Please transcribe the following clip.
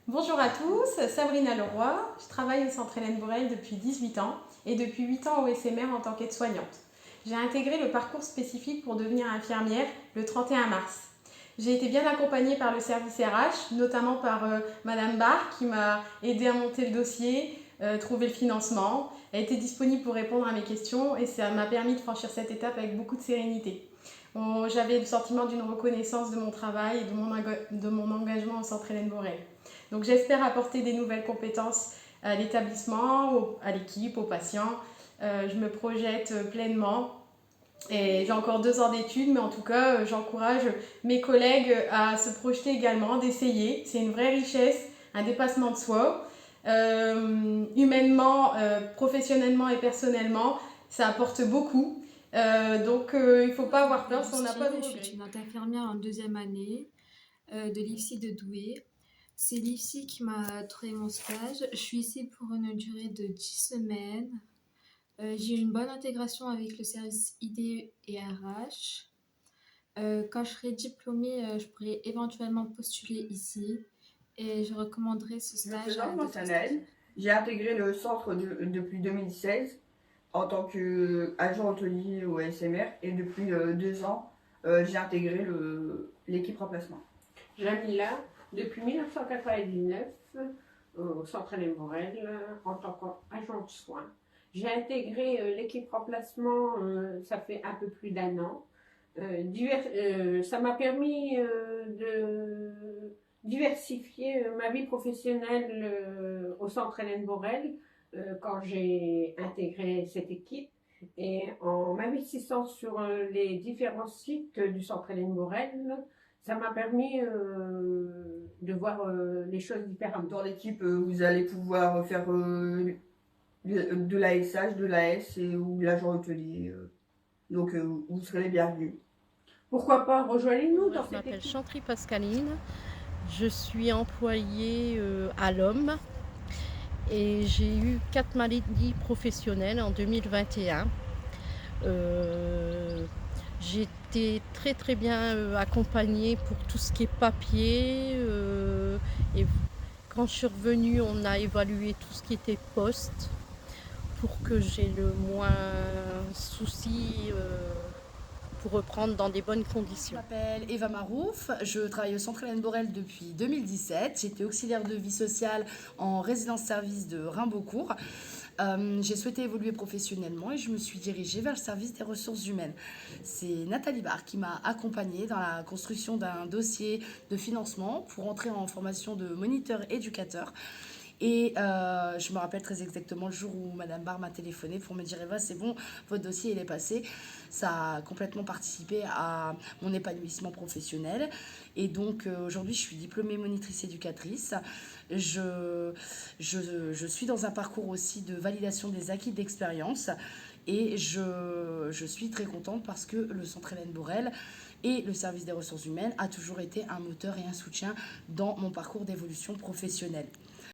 Bonjour à tous, Sabrina Leroy. Je travaille au Centre Hélène Borel depuis 18 ans et depuis 8 ans au SMR en tant qu'aide-soignante. J'ai intégré le parcours spécifique pour devenir infirmière le 31 mars. J'ai été bien accompagnée par le service RH, notamment par Madame Barr qui m'a aidé à monter le dossier, trouver le financement. Elle était disponible pour répondre à mes questions et ça m'a permis de franchir cette étape avec beaucoup de sérénité. J'avais le sentiment d'une reconnaissance de mon travail et de mon engagement au Centre Hélène Borel. Donc j'espère apporter des nouvelles compétences à l'établissement, à l'équipe, aux patients. Je me projette pleinement et j'ai encore 2 ans d'études, mais en tout cas, j'encourage mes collègues à se projeter également, d'essayer. C'est une vraie richesse, un dépassement de soi. Humainement, professionnellement et personnellement, ça apporte beaucoup. Il ne faut Moi, pas je avoir m'appelle peur si on n'a pas Justine, de je suis regrets. étudiante infirmière en deuxième année de l'IFSI de Douai. C'est l'IFSI qui m'a trouvé mon stage. Je suis ici pour une durée de 10 semaines. J'ai eu une bonne intégration avec le service ID et RH. Quand je serai diplômée, je pourrai éventuellement postuler ici et je recommanderais ce Je me stage présente, à moi c'est d'autres Anaëlle. stagiaires. J'ai intégré le centre depuis 2016 en tant qu'agent hôtelier au ASMR et depuis 2 ans, j'ai intégré l'équipe remplacement. Jamila, depuis 1999, au Centre Hélène Borel, en tant qu'agent de soins. J'ai intégré l'équipe remplacement, ça fait un peu plus d'un an. Ça m'a permis de diversifier ma vie professionnelle au Centre Hélène Borel quand j'ai intégré cette équipe. Et en m'investissant sur les différents sites du Centre Hélène Borel, ça m'a permis de voir les choses différemment. Dans l'équipe, vous allez pouvoir faire de l'ASH, de l'AS ou de l'agent hôtelier. Donc vous serez les bienvenus. Pourquoi pas rejoignez-nous Moi, dans je cette m'appelle équipe? Chantry Pascaline. Je suis employée à l'Homme et j'ai eu 4 maladies professionnelles en 2021. Euh, j'ai été très très bien accompagnée pour tout ce qui est papier. Et quand je suis revenue, on a évalué tout ce qui était poste pour que j'ai le moins souci pour reprendre dans des bonnes Je conditions. m'appelle Eva Marouf, je travaille au Centre Hélène Borel depuis 2017. J'étais auxiliaire de vie sociale en résidence-service de Rimbaudcourt. J'ai souhaité évoluer professionnellement et je me suis dirigée vers le service des ressources humaines. C'est Nathalie Barr qui m'a accompagnée dans la construction d'un dossier de financement pour entrer en formation de moniteur éducateur. Et je me rappelle très exactement le jour où Madame Barr m'a téléphoné pour me dire Eva, c'est bon, votre dossier il est passé. Ça a complètement participé à mon épanouissement professionnel. Et donc aujourd'hui, je suis diplômée monitrice éducatrice. Je suis dans un parcours aussi de validation des acquis d'expérience. Et je suis très contente parce que le Centre Hélène Borel et le service des ressources humaines a toujours été un moteur et un soutien dans mon parcours d'évolution professionnelle.